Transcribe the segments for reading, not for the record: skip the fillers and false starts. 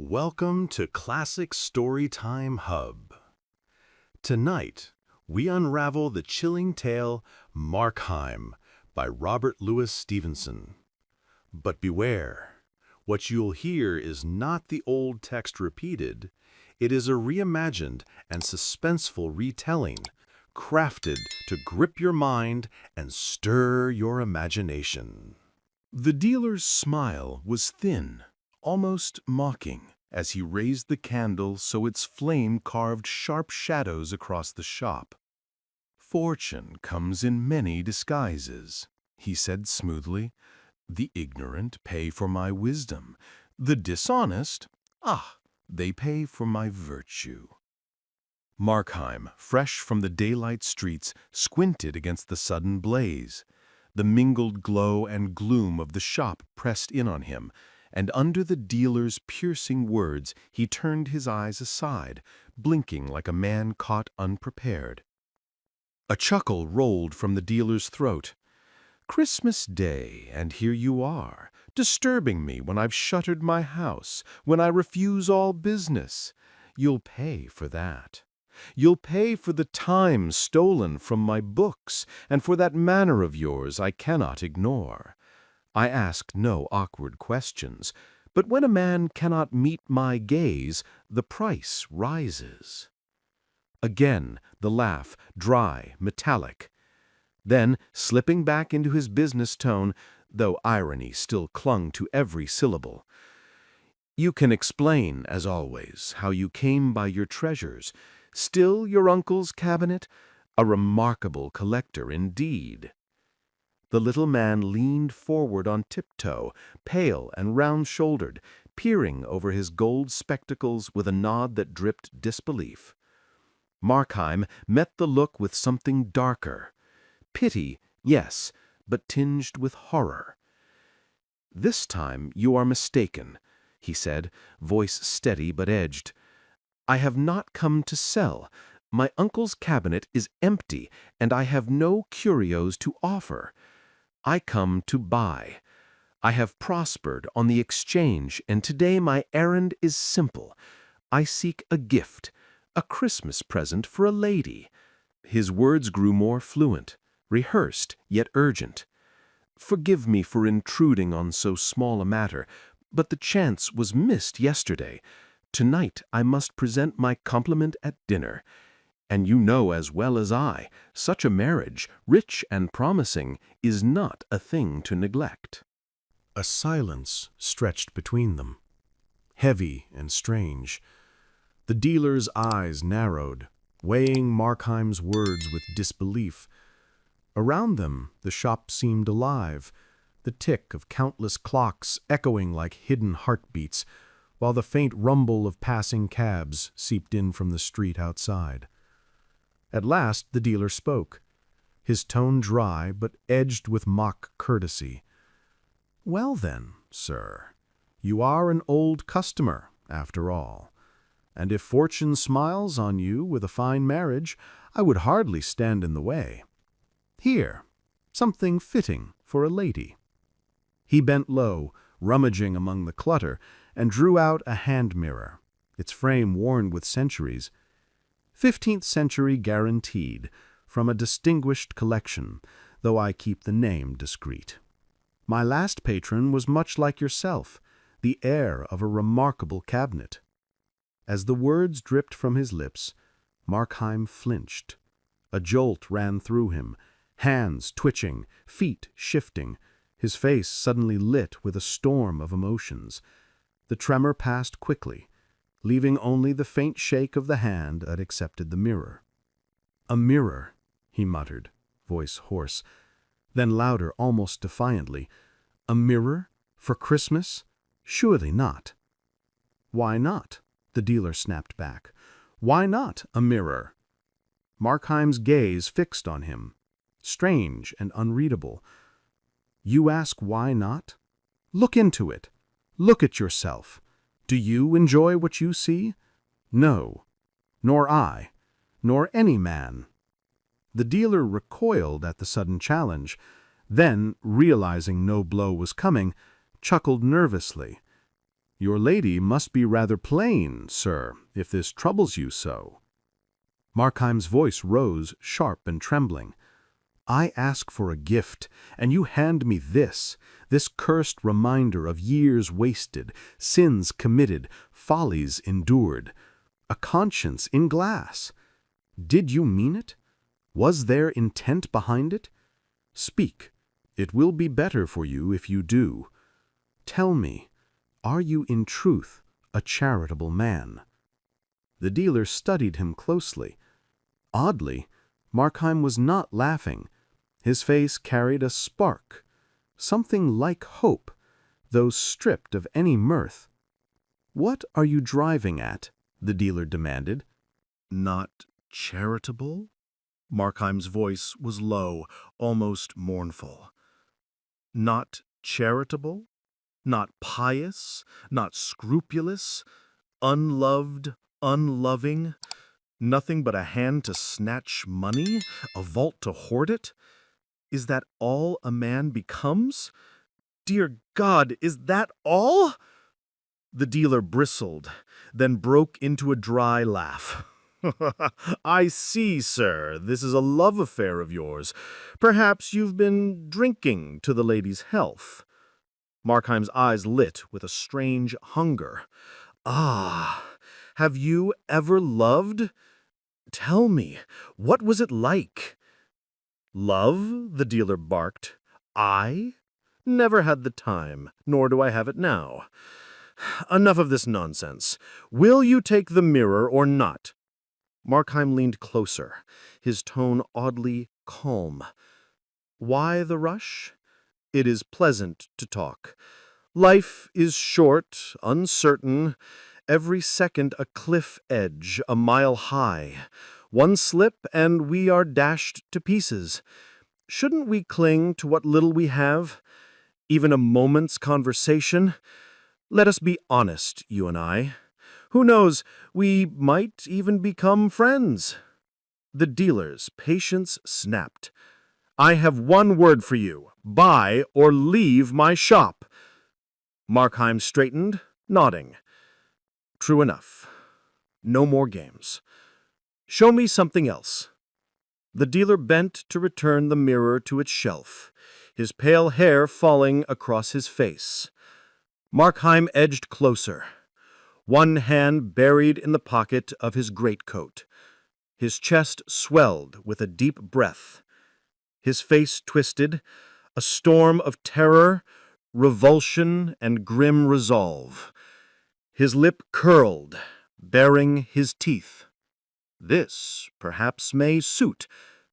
Welcome to Classic Storytime Hub. Tonight, we unravel the chilling tale Markheim by Robert Louis Stevenson. But beware, what you'll hear is not the old text repeated. It is a reimagined and suspenseful retelling, crafted to grip your mind and stir your imagination. The dealer's smile was thin, almost mocking, as he raised the candle so its flame carved sharp shadows across the shop. "Fortune comes in many disguises," he said smoothly. "The ignorant pay for my wisdom. The dishonest, they pay for my virtue." Markheim, fresh from the daylight streets, squinted against the sudden blaze. The mingled glow and gloom of the shop pressed in on him, and under the dealer's piercing words he turned his eyes aside, blinking like a man caught unprepared. A chuckle rolled from the dealer's throat. "Christmas Day, and here you are, disturbing me when I've shuttered my house, when I refuse all business. You'll pay for that. You'll pay for the time stolen from my books, and for that manner of yours I cannot ignore. I ask no awkward questions, but when a man cannot meet my gaze, the price rises." Again the laugh, dry, metallic. Then, slipping back into his business tone, though irony still clung to every syllable, "You can explain, as always, how you came by your treasures. Still your uncle's cabinet? A remarkable collector indeed." The little man leaned forward on tiptoe, pale and round-shouldered, peering over his gold spectacles with a nod that dripped disbelief. Markheim met the look with something darker. Pity, yes, but tinged with horror. "This time you are mistaken," he said, voice steady but edged. "I have not come to sell. My uncle's cabinet is empty, and I have no curios to offer. I come to buy. I have prospered on the exchange, and today my errand is simple. I seek a gift, a Christmas present for a lady." His words grew more fluent, rehearsed yet urgent. "Forgive me for intruding on so small a matter, but the chance was missed yesterday. Tonight I must present my compliment at dinner. And you know as well as I, such a marriage, rich and promising, is not a thing to neglect." A silence stretched between them, heavy and strange. The dealer's eyes narrowed, weighing Markheim's words with disbelief. Around them, the shop seemed alive, the tick of countless clocks echoing like hidden heartbeats, while the faint rumble of passing cabs seeped in from the street outside. At last the dealer spoke, his tone dry but edged with mock courtesy. "Well then, sir, you are an old customer, after all, and if fortune smiles on you with a fine marriage, I would hardly stand in the way. Here, something fitting for a lady." He bent low, rummaging among the clutter, and drew out a hand mirror, its frame worn with centuries. 15th century guaranteed, from a distinguished collection, though I keep the name discreet. My last patron was much like yourself, the heir of a remarkable cabinet. As the words dripped from his lips, Markheim flinched. A jolt ran through him, hands twitching, feet shifting, his face suddenly lit with a storm of emotions. The tremor passed quickly, leaving only the faint shake of the hand that accepted the mirror. "A mirror," he muttered, voice hoarse, then louder, almost defiantly. "A mirror? For Christmas? Surely not." "Why not?" the dealer snapped back. "Why not a mirror?" Markheim's gaze fixed on him, strange and unreadable. "You ask why not? Look into it. Look at yourself. Do you enjoy what you see? No, nor I, nor any man." The dealer recoiled at the sudden challenge, then, realizing no blow was coming, chuckled nervously. Your lady must be rather plain, sir, if this troubles you so." Markheim's voice rose, sharp and trembling. "I ask for a gift, and you hand me this cursed reminder of years wasted, sins committed, follies endured, a conscience in glass. Did you mean it? Was there intent behind it? Speak. It will be better for you if you do. Tell me, are you in truth a charitable man?" The dealer studied him closely. Oddly, Markheim was not laughing. His face carried a spark, something like hope, though stripped of any mirth. "What are you driving at?" the dealer demanded. "Not charitable?" Markheim's voice was low, almost mournful. "Not charitable? Not pious? Not scrupulous? Unloved? Unloving? Nothing but a hand to snatch money? A vault to hoard it? Is that all a man becomes? Dear God, is that all?" The dealer bristled, then broke into a dry laugh. "I see, sir, this is a love affair of yours. Perhaps you've been drinking to the lady's health." Markheim's eyes lit with a strange hunger. "Ah, have you ever loved? Tell me, what was it like?" "Love?" the dealer barked. "I? Never had the time, nor do I have it now. Enough of this nonsense. Will you take the mirror or not?" Markheim leaned closer, his tone oddly calm. "Why the rush? It is pleasant to talk. Life is short, uncertain, every second a cliff edge, a mile high. One slip and we are dashed to pieces. Shouldn't we cling to what little we have? Even a moment's conversation? Let us be honest, you and I. Who knows, we might even become friends." The dealer's patience snapped. "I have one word for you. Buy or leave my shop." Markheim straightened, nodding. "True enough. No more games. Show me something else." The dealer bent to return the mirror to its shelf, his pale hair falling across his face. Markheim edged closer, one hand buried in the pocket of his greatcoat. His chest swelled with a deep breath. His face twisted, a storm of terror, revulsion, and grim resolve. His lip curled, baring his teeth. "This, perhaps, may suit,"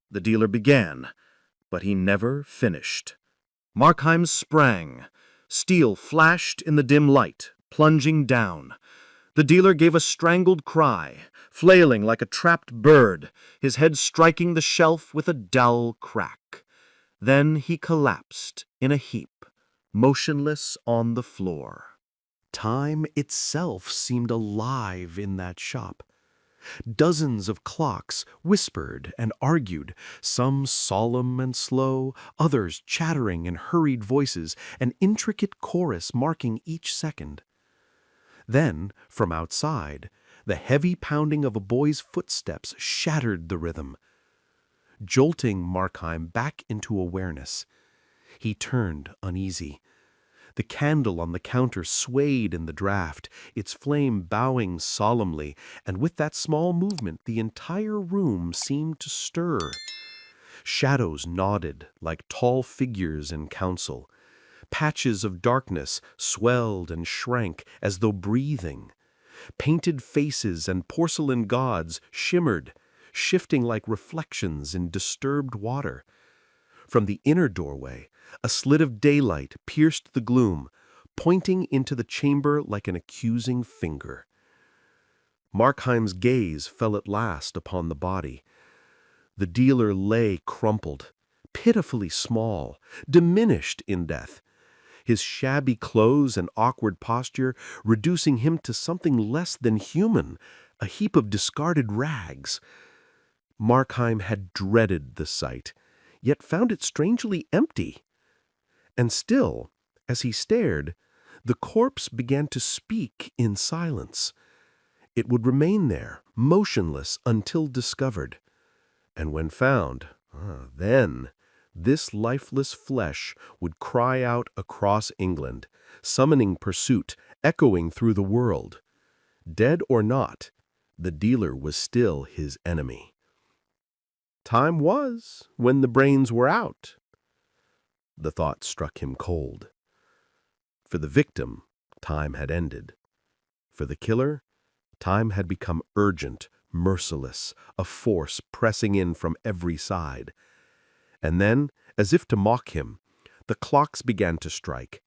the dealer began, but he never finished. Markheim sprang. Steel flashed in the dim light, plunging down. The dealer gave a strangled cry, flailing like a trapped bird, his head striking the shelf with a dull crack. Then he collapsed in a heap, motionless on the floor. Time itself seemed alive in that shop. Dozens of clocks whispered and argued, some solemn and slow, others chattering in hurried voices, an intricate chorus marking each second. Then, from outside, the heavy pounding of a boy's footsteps shattered the rhythm, jolting Markheim back into awareness. He turned uneasy. The candle on the counter swayed in the draught, its flame bowing solemnly, and with that small movement the entire room seemed to stir. Shadows nodded like tall figures in council. Patches of darkness swelled and shrank as though breathing. Painted faces and porcelain gods shimmered, shifting like reflections in disturbed water. From the inner doorway, a slit of daylight pierced the gloom, pointing into the chamber like an accusing finger. Markheim's gaze fell at last upon the body. The dealer lay crumpled, pitifully small, diminished in death, his shabby clothes and awkward posture reducing him to something less than human, a heap of discarded rags. Markheim had dreaded the sight, yet found it strangely empty. And still, as he stared, The corpse began to speak in silence. It would remain there, motionless, until discovered. And when found, then this lifeless flesh would cry out across England, summoning pursuit, echoing through the world. Dead or not, the dealer was still his enemy. Time was when the brains were out. The thought struck him cold. For the victim, time had ended. For the killer, time had become urgent, merciless, a force pressing in from every side. And then, as if to mock him, the clocks began to strike.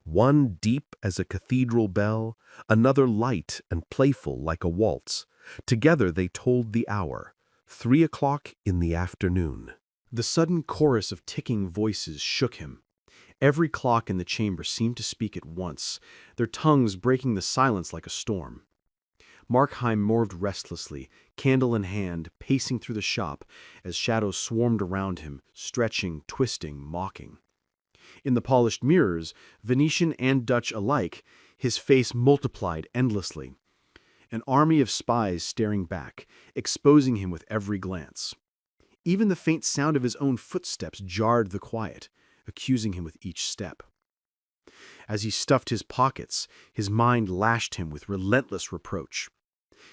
One deep as a cathedral bell, another light and playful like a waltz. Together they told the hour, 3 o'clock in the afternoon. The sudden chorus of ticking voices shook him. Every clock in the chamber seemed to speak at once, their tongues breaking the silence like a storm. Markheim moved restlessly, candle in hand, pacing through the shop as shadows swarmed around him, stretching, twisting, mocking. In the polished mirrors, Venetian and Dutch alike, his face multiplied endlessly. An army of spies staring back, exposing him with every glance. Even the faint sound of his own footsteps jarred the quiet, accusing him with each step. As he stuffed his pockets, his mind lashed him with relentless reproach.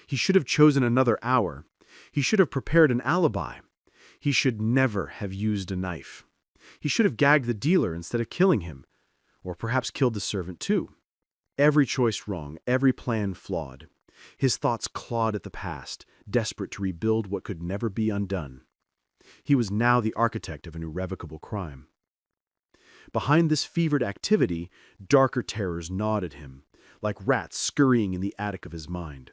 He should have chosen another hour. He should have prepared an alibi. He should never have used a knife. He should have gagged the dealer instead of killing him, or perhaps killed the servant too. Every choice wrong, every plan flawed. His thoughts clawed at the past, desperate to rebuild what could never be undone. He was now the architect of an irrevocable crime. Behind this fevered activity, darker terrors gnawed at him, like rats scurrying in the attic of his mind.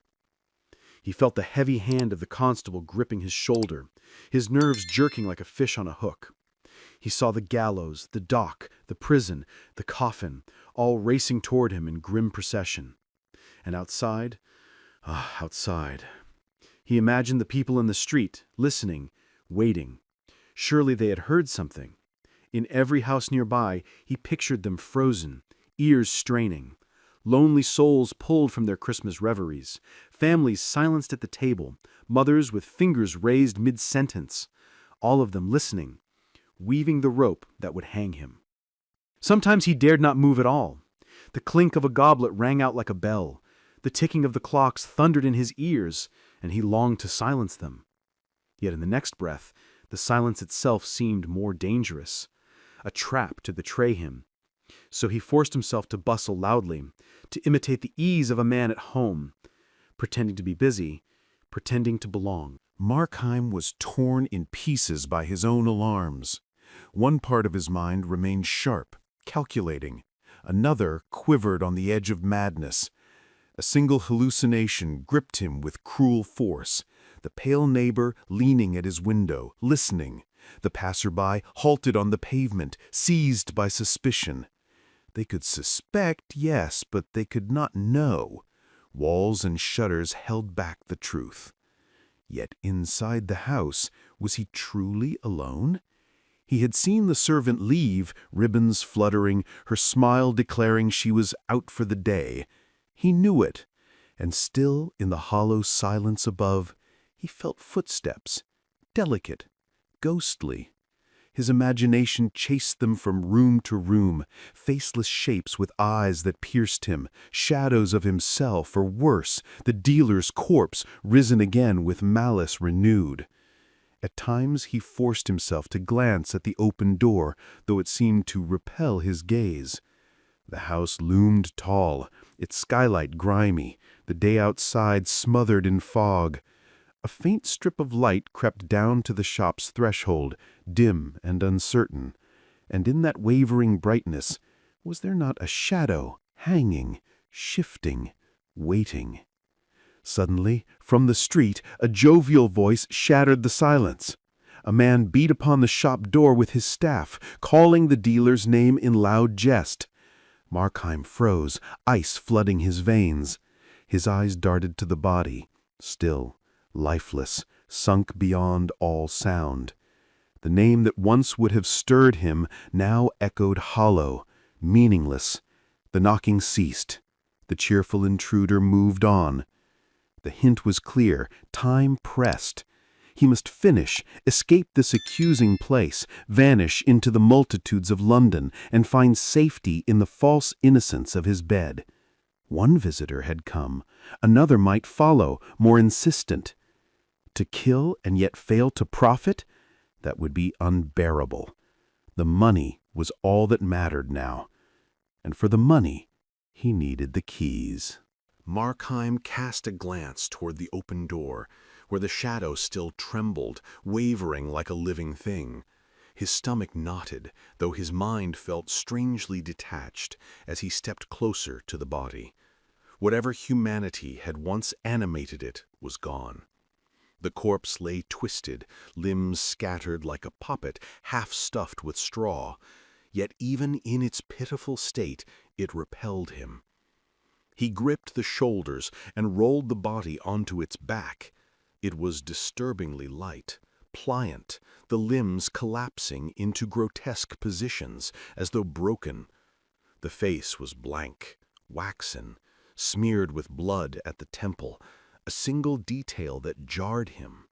He felt the heavy hand of the constable gripping his shoulder, his nerves jerking like a fish on a hook. He saw the gallows, the dock, the prison, the coffin, all racing toward him in grim procession. And outside, outside. He imagined the people in the street, listening, waiting. Surely they had heard something. In every house nearby, he pictured them frozen, ears straining. Lonely souls pulled from their Christmas reveries, families silenced at the table, mothers with fingers raised mid-sentence, all of them listening, weaving the rope that would hang him. Sometimes he dared not move at all. The clink of a goblet rang out like a bell. The ticking of the clocks thundered in his ears, and he longed to silence them. Yet in the next breath, the silence itself seemed more dangerous, a trap to betray him. So he forced himself to bustle loudly, to imitate the ease of a man at home, pretending to be busy, pretending to belong. Markheim was torn in pieces by his own alarms. One part of his mind remained sharp, calculating. Another quivered on the edge of madness. A single hallucination gripped him with cruel force. The pale neighbor leaning at his window, listening. The passerby halted on the pavement, seized by suspicion. They could suspect, yes, but they could not know. Walls and shutters held back the truth. Yet inside the house, was he truly alone? He had seen the servant leave, ribbons fluttering, her smile declaring she was out for the day. He knew it, and still in the hollow silence above, he felt footsteps, delicate, ghostly. His imagination chased them from room to room, faceless shapes with eyes that pierced him, shadows of himself, or worse, the dealer's corpse risen again with malice renewed. At times he forced himself to glance at the open door, though it seemed to repel his gaze. The house loomed tall, its skylight grimy, the day outside smothered in fog. A faint strip of light crept down to the shop's threshold, dim and uncertain, and in that wavering brightness, was there not a shadow, hanging, shifting, waiting? Suddenly, from the street, a jovial voice shattered the silence. A man beat upon the shop door with his staff, calling the dealer's name in loud jest. Markheim froze, ice flooding his veins. His eyes darted to the body, still, lifeless, sunk beyond all sound. The name that once would have stirred him now echoed hollow, meaningless. The knocking ceased. The cheerful intruder moved on. The hint was clear. Time pressed. He must finish, escape this accusing place, vanish into the multitudes of London, and find safety in the false innocence of his bed. One visitor had come. Another might follow, more insistent. To kill and yet fail to profit? That would be unbearable. The money was all that mattered now. And for the money, he needed the keys. Markheim cast a glance toward the open door, where the shadow still trembled, wavering like a living thing. His stomach knotted, though his mind felt strangely detached as he stepped closer to the body. Whatever humanity had once animated it was gone. The corpse lay twisted, limbs scattered like a puppet half stuffed with straw, yet even in its pitiful state it repelled him. He gripped the shoulders and rolled the body onto its back. It was disturbingly light, pliant, the limbs collapsing into grotesque positions as though broken. The face was blank, waxen, smeared with blood at the temple, a single detail that jarred him.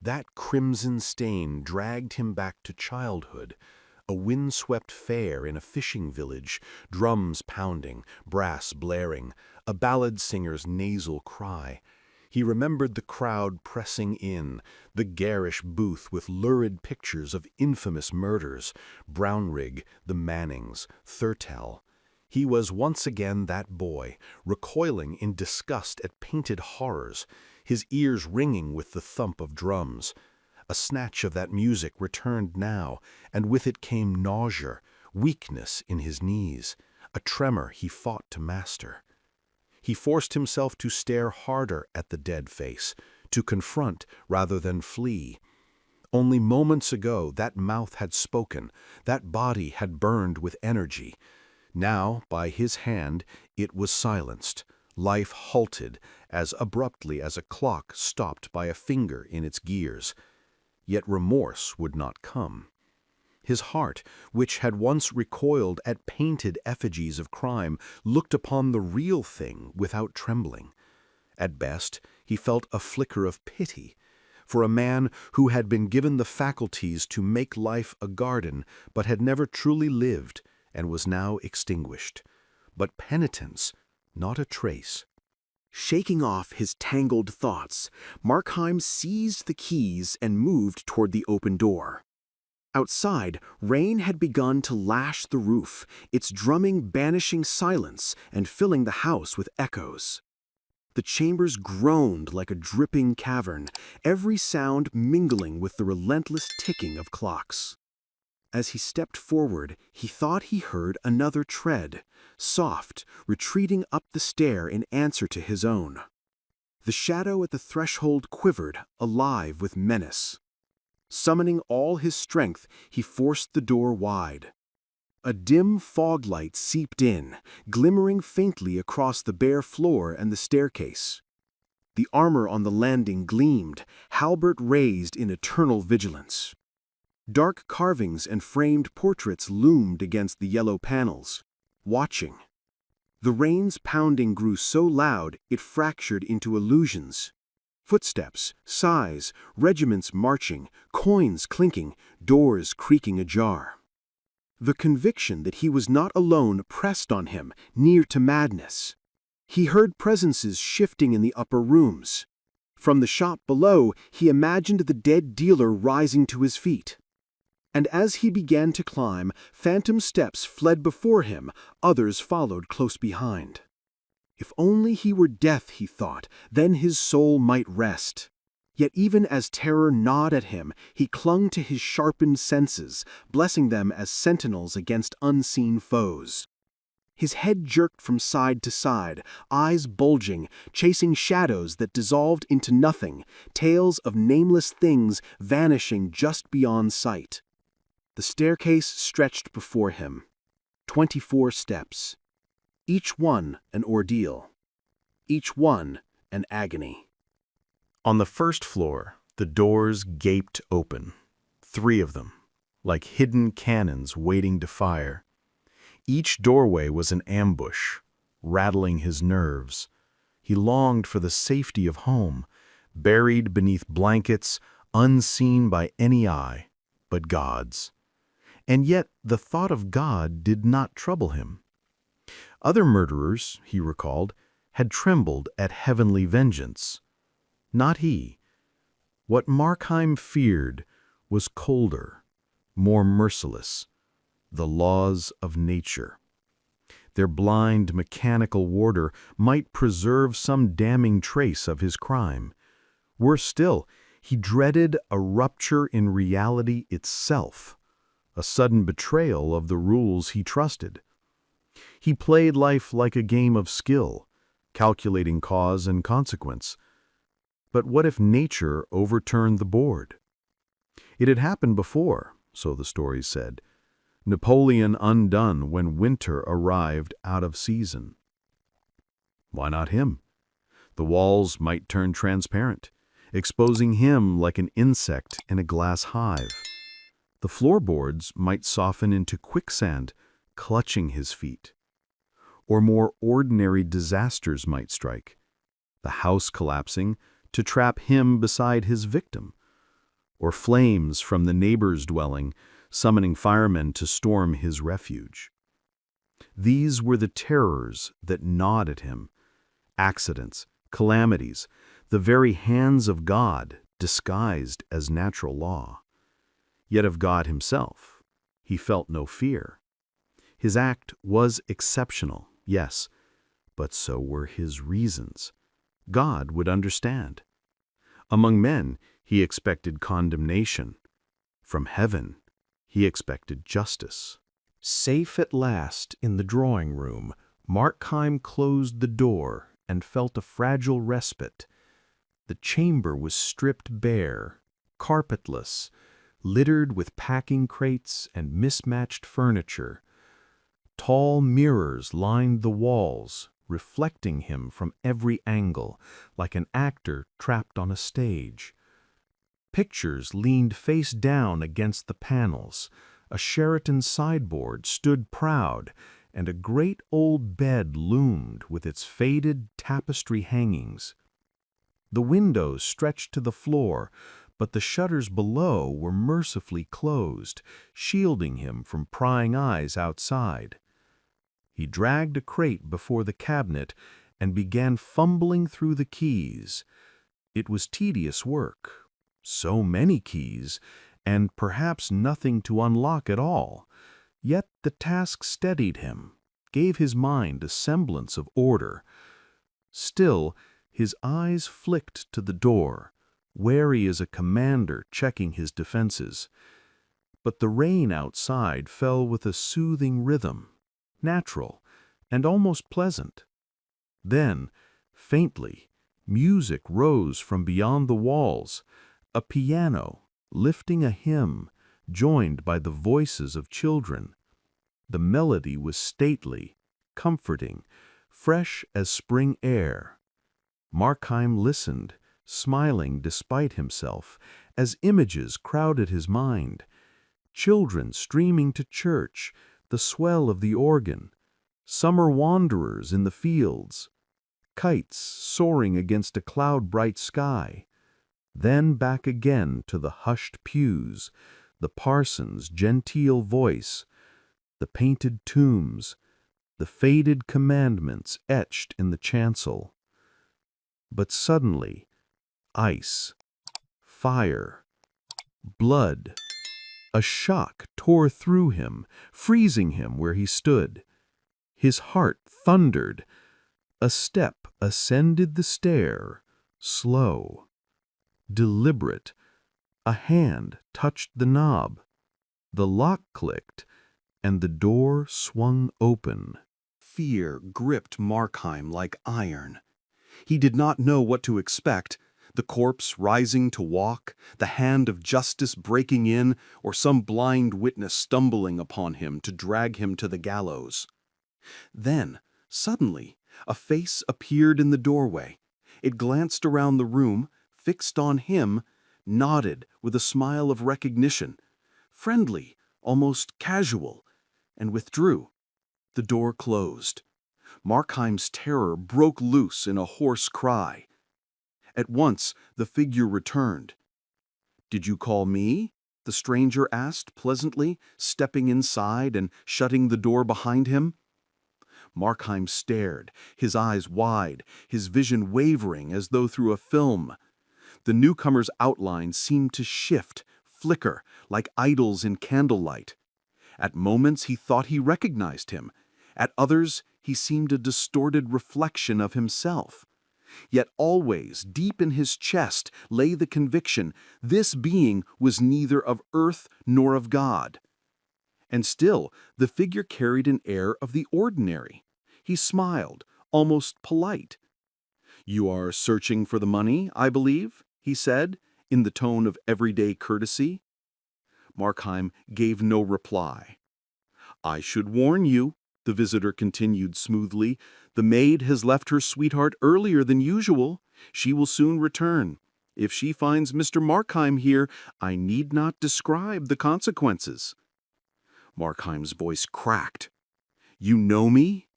That crimson stain dragged him back to childhood, a windswept fair in a fishing village, drums pounding, brass blaring, a ballad singer's nasal cry. He remembered the crowd pressing in, the garish booth with lurid pictures of infamous murders, Brownrigg, the Mannings, Thurtell. He was once again that boy, recoiling in disgust at painted horrors, his ears ringing with the thump of drums. A snatch of that music returned now, and with it came nausea, weakness in his knees, a tremor he fought to master. He forced himself to stare harder at the dead face, to confront rather than flee. Only moments ago that mouth had spoken, that body had burned with energy. Now, by his hand, it was silenced. Life halted as abruptly as a clock stopped by a finger in its gears. Yet remorse would not come. His heart, which had once recoiled at painted effigies of crime, looked upon the real thing without trembling. At best, he felt a flicker of pity for a man who had been given the faculties to make life a garden, but had never truly lived and was now extinguished. But penitence, not a trace. Shaking off his tangled thoughts, Markheim seized the keys and moved toward the open door. Outside, rain had begun to lash the roof, its drumming banishing silence and filling the house with echoes. The chambers groaned like a dripping cavern, every sound mingling with the relentless ticking of clocks. As he stepped forward, he thought he heard another tread, soft, retreating up the stair in answer to his own. The shadow at the threshold quivered, alive with menace. Summoning all his strength, he forced the door wide. A dim fog light seeped in, glimmering faintly across the bare floor and the staircase. The armor on the landing gleamed, halberd raised in eternal vigilance. Dark carvings and framed portraits loomed against the yellow panels, watching. The rain's pounding grew so loud it fractured into illusions. Footsteps, sighs, regiments marching, coins clinking, doors creaking ajar. The conviction that he was not alone pressed on him, near to madness. He heard presences shifting in the upper rooms. From the shop below, he imagined the dead dealer rising to his feet. And as he began to climb, phantom steps fled before him, others followed close behind. If only he were death, he thought, then his soul might rest. Yet even as terror gnawed at him, he clung to his sharpened senses, blessing them as sentinels against unseen foes. His head jerked from side to side, eyes bulging, chasing shadows that dissolved into nothing, tales of nameless things vanishing just beyond sight. The staircase stretched before him. 24 steps. Each one an ordeal. Each one an agony. On the first floor, the doors gaped open. 3 of them, like hidden cannons waiting to fire. Each doorway was an ambush, rattling his nerves. He longed for the safety of home, buried beneath blankets, unseen by any eye but God's. And yet the thought of God did not trouble him. Other murderers, he recalled, had trembled at heavenly vengeance. Not he. What Markheim feared was colder, more merciless, the laws of nature. Their blind, mechanical warder might preserve some damning trace of his crime. Worse still, he dreaded a rupture in reality itself, a sudden betrayal of the rules he trusted. He played life like a game of skill, calculating cause and consequence. But what if nature overturned the board? It had happened before, so the stories said. Napoleon undone when winter arrived out of season. Why not him? The walls might turn transparent, exposing him like an insect in a glass hive. The floorboards might soften into quicksand, clutching his feet. Or more ordinary disasters might strike, the house collapsing to trap him beside his victim, or flames from the neighbor's dwelling summoning firemen to storm his refuge. These were the terrors that gnawed at him, accidents, calamities, the very hands of God disguised as natural law. Yet of God himself, he felt no fear. His act was exceptional, yes, but so were his reasons. God would understand. Among men, he expected condemnation. From heaven, he expected justice. Safe at last in the drawing room, Markheim closed the door and felt a fragile respite. The chamber was stripped bare, carpetless, littered with packing crates and mismatched furniture. Tall mirrors lined the walls, reflecting him from every angle, like an actor trapped on a stage. Pictures leaned face down against the panels, a Sheraton sideboard stood proud, and a great old bed loomed with its faded tapestry hangings. The windows stretched to the floor, but the shutters below were mercifully closed, shielding him from prying eyes outside. He dragged a crate before the cabinet and began fumbling through the keys. It was tedious work. So many keys, and perhaps nothing to unlock at all. Yet the task steadied him, gave his mind a semblance of order. Still, his eyes flicked to the door, wary as a commander checking his defenses. But the rain outside fell with a soothing rhythm, natural and almost pleasant. Then, faintly, music rose from beyond the walls, a piano lifting a hymn joined by the voices of children. The melody was stately, comforting, fresh as spring air. Markheim listened, smiling despite himself, as images crowded his mind. Children streaming to church, the swell of the organ, summer wanderers in the fields, kites soaring against a cloud-bright sky. Then back again to the hushed pews, the parson's genteel voice, the painted tombs, the faded commandments etched in the chancel. But suddenly, ice, fire, blood, a shock tore through him, freezing him where he stood. His heart thundered. A step ascended the stair, slow, deliberate. A hand touched the knob. The lock clicked, and the door swung open. Fear gripped Markheim like iron. He did not know what to expect, the corpse rising to walk, the hand of justice breaking in, or some blind witness stumbling upon him to drag him to the gallows. Then, suddenly, a face appeared in the doorway. It glanced around the room, fixed on him, nodded with a smile of recognition, friendly, almost casual, and withdrew. The door closed. Markheim's terror broke loose in a hoarse cry. At once, the figure returned. "Did you call me?" the stranger asked pleasantly, stepping inside and shutting the door behind him. Markheim stared, his eyes wide, his vision wavering as though through a film. The newcomer's outline seemed to shift, flicker, like idols in candlelight. At moments he thought he recognized him. At others, he seemed a distorted reflection of himself. Yet always, deep in his chest, lay the conviction this being was neither of earth nor of God. And still, the figure carried an air of the ordinary. He smiled, almost polite. "You are searching for the money, I believe?" he said, in the tone of everyday courtesy. Markheim gave no reply. "I should warn you," the visitor continued smoothly, "the maid has left her sweetheart earlier than usual. She will soon return. If she finds Mr. Markheim here, I need not describe the consequences." Markheim's voice cracked. "You know me?"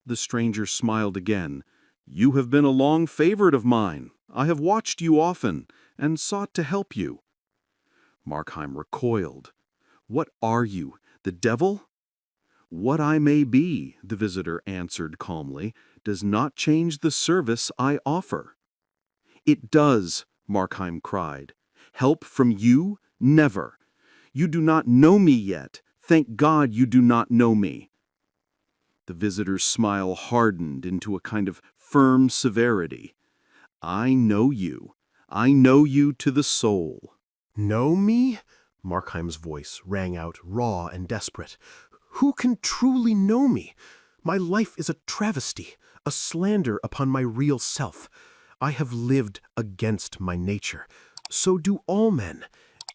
The stranger smiled again. "You have been a long favorite of mine. I have watched you often, and sought to help you." Markheim recoiled. "What are you, the devil?" "What I may be," the visitor answered calmly, "does not change the service I offer." "It does," Markheim cried. "Help from you? Never. You do not know me yet. Thank God you do not know me." The visitor's smile hardened into a kind of firm severity. "I know you. I know you to the soul." "Know me?" Markheim's voice rang out raw and desperate. "Who can truly know me? My life is a travesty, a slander upon my real self. I have lived against my nature. So do all men.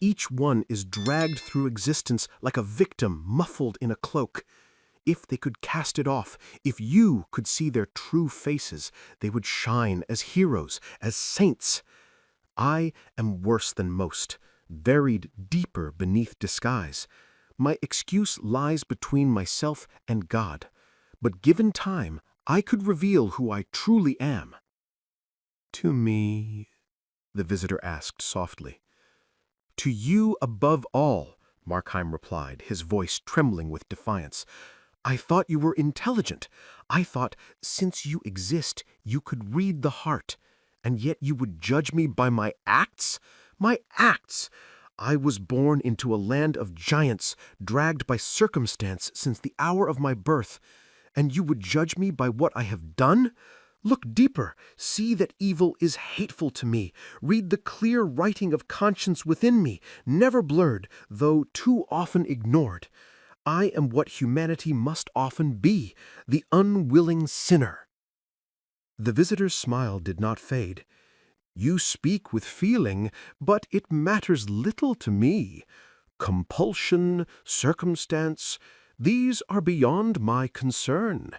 Each one is dragged through existence like a victim muffled in a cloak. If they could cast it off, if you could see their true faces, they would shine as heroes, as saints. I am worse than most, buried deeper beneath disguise. My excuse lies between myself and God, but given time, I could reveal who I truly am." "To me?" the visitor asked softly. "To you above all," Markheim replied, his voice trembling with defiance. "I thought you were intelligent. I thought, since you exist, you could read the heart, and yet you would judge me by my acts? My acts! I was born into a land of giants, dragged by circumstance since the hour of my birth, and you would judge me by what I have done? Look deeper, see that evil is hateful to me, read the clear writing of conscience within me, never blurred, though too often ignored. I am what humanity must often be, the unwilling sinner." The visitor's smile did not fade. "You speak with feeling, but it matters little to me. Compulsion, circumstance, these are beyond my concern.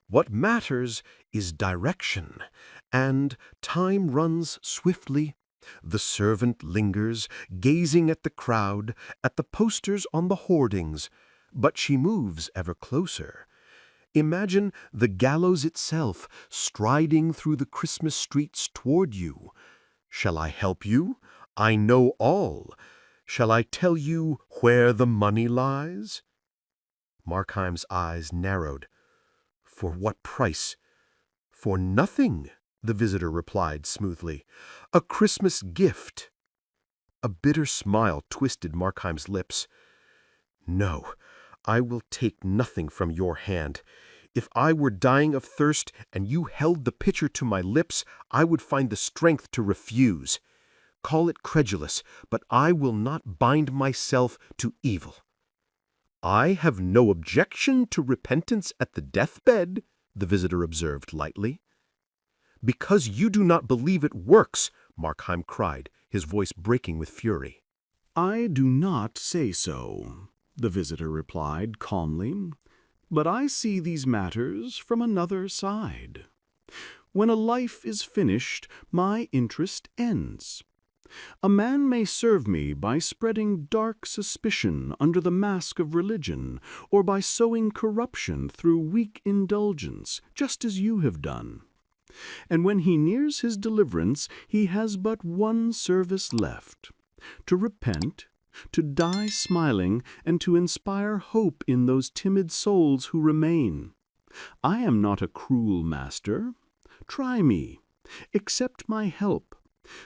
What matters is direction, and time runs swiftly. The servant lingers, gazing at the crowd, at the posters on the hoardings, but she moves ever closer. Imagine the gallows itself striding through the Christmas streets toward you. Shall I help you? I know all. Shall I tell you where the money lies?" Markheim's eyes narrowed. "For what price?" "For nothing," the visitor replied smoothly. "A Christmas gift." A bitter smile twisted Markheim's lips. "No, I will take nothing from your hand. If I were dying of thirst and you held the pitcher to my lips, I would find the strength to refuse. Call it credulous, but I will not bind myself to evil." "I have no objection to repentance at the deathbed," the visitor observed lightly. "Because you do not believe it works," Markheim cried, his voice breaking with fury. "I do not say so," the visitor replied calmly, "but I see these matters from another side. When a life is finished, my interest ends. A man may serve me by spreading dark suspicion under the mask of religion, or by sowing corruption through weak indulgence, just as you have done. And when he nears his deliverance, he has but one service left: to repent, to die smiling, and to inspire hope in those timid souls who remain. I am not a cruel master. Try me. Accept my help.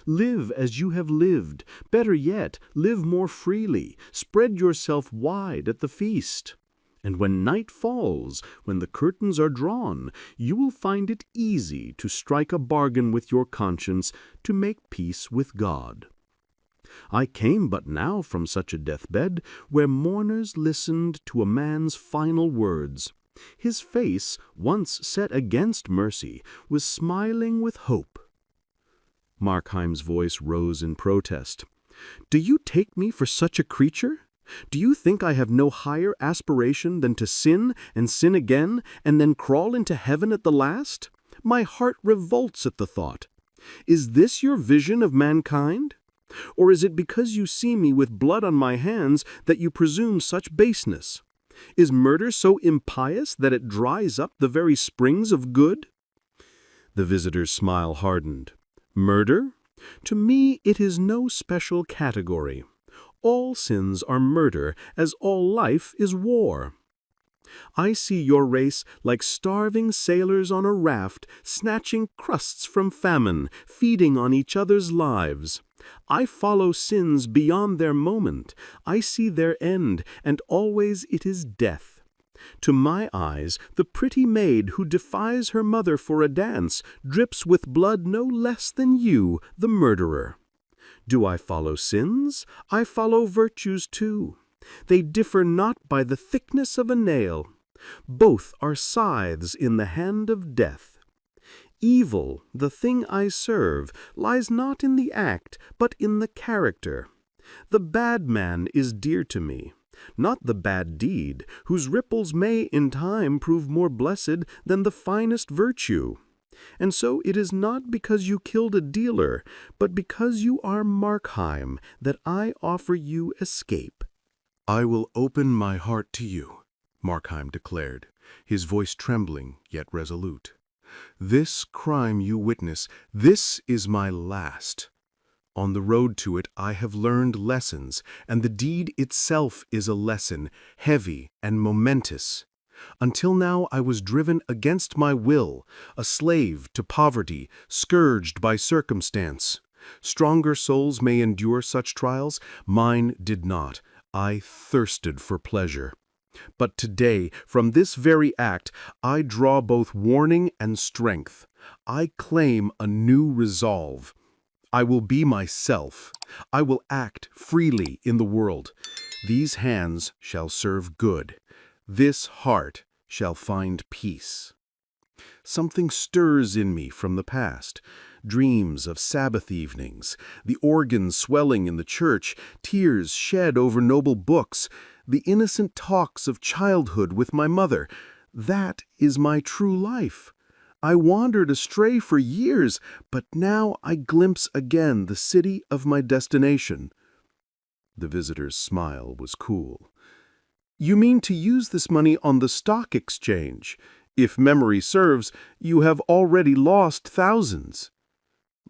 Live as you have lived. Better yet, live more freely. Spread yourself wide at the feast. And when night falls, when the curtains are drawn, you will find it easy to strike a bargain with your conscience to make peace with God. I came but now from such a deathbed, where mourners listened to a man's final words. His face, once set against mercy, was smiling with hope. Markheim's voice rose in protest. Do you take me for such a creature? Do you think I have no higher aspiration than to sin and sin again, and then crawl into heaven at the last? My heart revolts at the thought. Is this your vision of mankind? Or is it because you see me with blood on my hands that you presume such baseness? Is murder so impious that it dries up the very springs of good? The visitor's smile hardened. Murder? To me it is no special category. All sins are murder, as all life is war. I see your race like starving sailors on a raft, snatching crusts from famine, feeding on each other's lives. I follow sins beyond their moment. I see their end, and always it is death. To my eyes, the pretty maid who defies her mother for a dance drips with blood no less than you, the murderer. Do I follow sins? I follow virtues too. They differ not by the thickness of a nail. Both are scythes in the hand of death. Evil, the thing I serve, lies not in the act, but in the character. The bad man is dear to me, not the bad deed, whose ripples may in time prove more blessed than the finest virtue. And so it is not because you killed a dealer, but because you are Markheim, that I offer you escape. I will open my heart to you, Markheim declared, his voice trembling yet resolute. This crime you witness, this is my last. On the road to it I have learned lessons, and the deed itself is a lesson, heavy and momentous. Until now I was driven against my will, a slave to poverty, scourged by circumstance. Stronger souls may endure such trials. Mine did not. I thirsted for pleasure. But today, from this very act, I draw both warning and strength. I claim a new resolve. I will be myself. I will act freely in the world. These hands shall serve good. This heart shall find peace. Something stirs in me from the past. Dreams of Sabbath evenings, the organ swelling in the church, tears shed over noble books, the innocent talks of childhood with my mother. That is my true life. I wandered astray for years, but now I glimpse again the city of my destination. The visitor's smile was cool. You mean to use this money on the stock exchange? If memory serves, you have already lost thousands.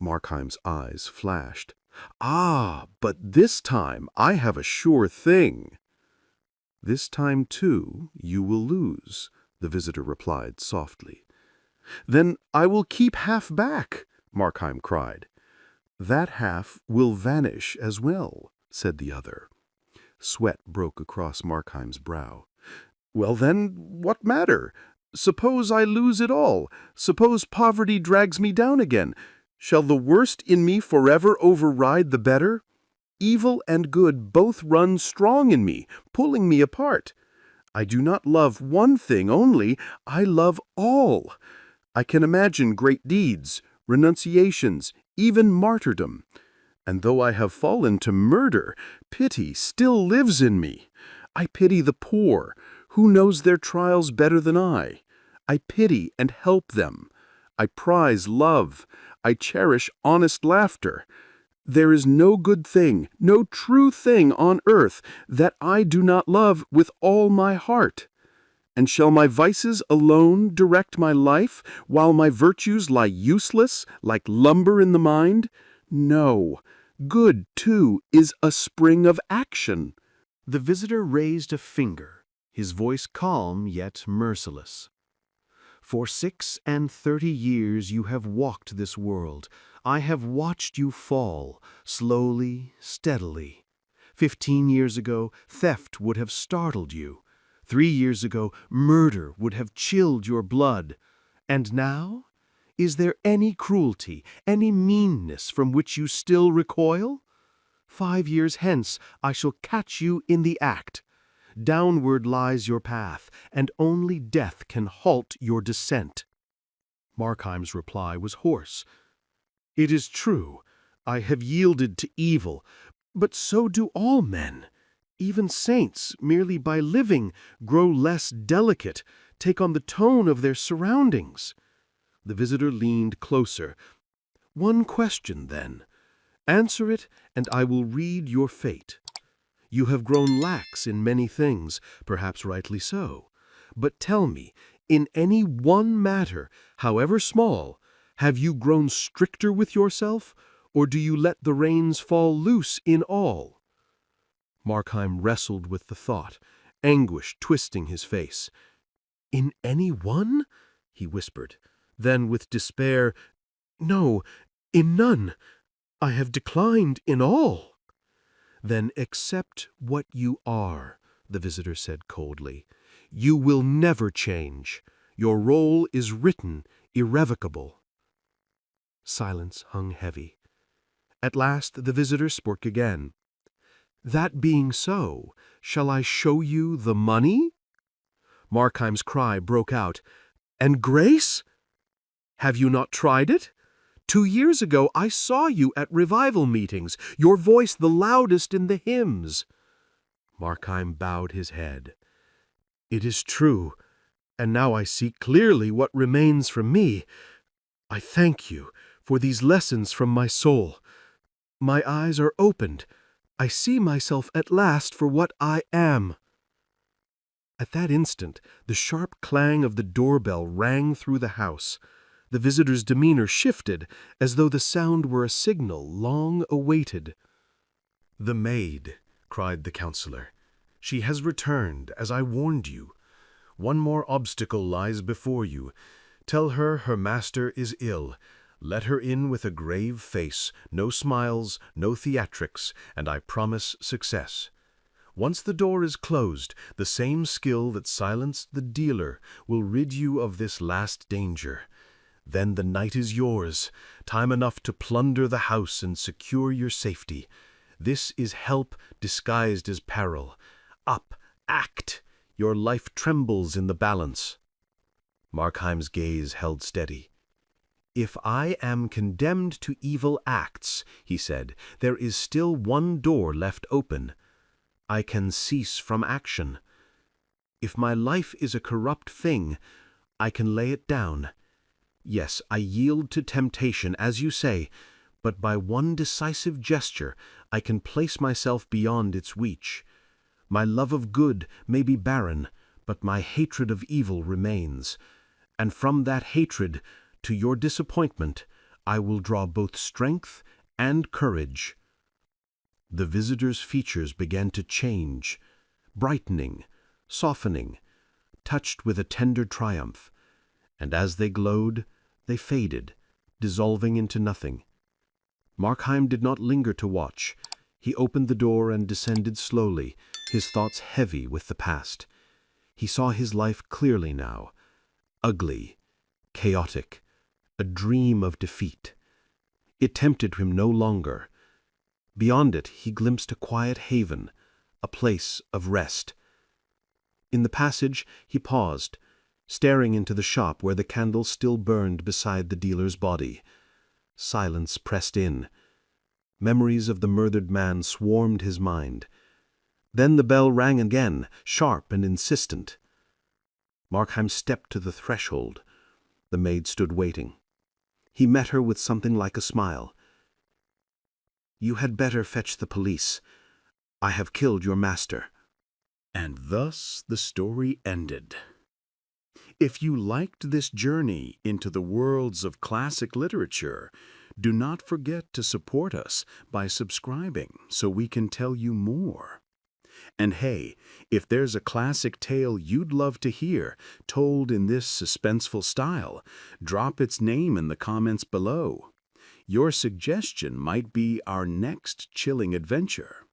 Markheim's eyes flashed. Ah, but this time I have a sure thing. This time, too, you will lose, the visitor replied softly. Then I will keep half back, Markheim cried. That half will vanish as well, said the other. Sweat broke across Markheim's brow. Well then, what matter? Suppose I lose it all. Suppose poverty drags me down again. Shall the worst in me forever override the better? Evil and good both run strong in me, pulling me apart. I do not love one thing only, I love all. I can imagine great deeds, renunciations, even martyrdom. And though I have fallen to murder, pity still lives in me. I pity the poor. Who knows their trials better than I? I pity and help them. I prize love. I cherish honest laughter. There is no good thing, no true thing on earth that I do not love with all my heart. And shall my vices alone direct my life, while my virtues lie useless, like lumber in the mind? No, good, too, is a spring of action. The visitor raised a finger, his voice calm yet merciless. For 36 years you have walked this world. I have watched you fall, slowly, steadily. 15 years ago, theft would have startled you. 3 years ago, murder would have chilled your blood. And now? Is there any cruelty, any meanness from which you still recoil? 5 years hence, I shall catch you in the act. Downward lies your path, and only death can halt your descent. Markheim's reply was hoarse. It is true, I have yielded to evil, but so do all men. Even saints, merely by living, grow less delicate, take on the tone of their surroundings. The visitor leaned closer. One question, then. Answer it, and I will read your fate. You have grown lax in many things, perhaps rightly so. But tell me, in any one matter, however small, have you grown stricter with yourself, or do you let the reins fall loose in all? Markheim wrestled with the thought, anguish twisting his face. In any one? He whispered. Then with despair, No, in none. I have declined in all. Then accept what you are, the visitor said coldly. You will never change. Your role is written, irrevocable. Silence hung heavy. At last the visitor spoke again. That being so, shall I show you the money? Markheim's cry broke out. And grace? Have you not tried it? 2 years ago I saw you at revival meetings, your voice the loudest in the hymns. Markheim bowed his head. It is true, and now I see clearly what remains from me. I thank you for these lessons from my soul. My eyes are opened. I see myself at last for what I am. At that instant, the sharp clang of the doorbell rang through the house. The visitor's demeanor shifted, as though the sound were a signal long awaited. "The maid," cried the counselor. "She has returned, as I warned you. One more obstacle lies before you. Tell her her master is ill. Let her in with a grave face, no smiles, no theatrics, and I promise success. Once the door is closed, the same skill that silenced the dealer will rid you of this last danger. Then the night is yours, time enough to plunder the house and secure your safety. This is help disguised as peril. Up, act! Your life trembles in the balance." Markheim's gaze held steady. "If I am condemned to evil acts," he said, "there is still one door left open. I can cease from action. If my life is a corrupt thing, I can lay it down. Yes, I yield to temptation, as you say, but by one decisive gesture I can place myself beyond its reach. My love of good may be barren, but my hatred of evil remains. And from that hatred, to your disappointment, I will draw both strength and courage." The visitor's features began to change, brightening, softening, touched with a tender triumph, and as they glowed, they faded, dissolving into nothing. Markheim did not linger to watch. He opened the door and descended slowly, his thoughts heavy with the past. He saw his life clearly now, ugly, chaotic, a dream of defeat. It tempted him no longer. Beyond it he glimpsed a quiet haven, a place of rest. In the passage he paused, staring into the shop where the candle still burned beside the dealer's body. Silence pressed in. Memories of the murdered man swarmed his mind. Then the bell rang again, sharp and insistent. Markheim stepped to the threshold. The maid stood waiting. He met her with something like a smile. You had better fetch the police. I have killed your master." And thus the story ended. If you liked this journey into the worlds of classic literature, do not forget to support us by subscribing so we can tell you more. And hey, if there's a classic tale you'd love to hear told in this suspenseful style, drop its name in the comments below. Your suggestion might be our next chilling adventure.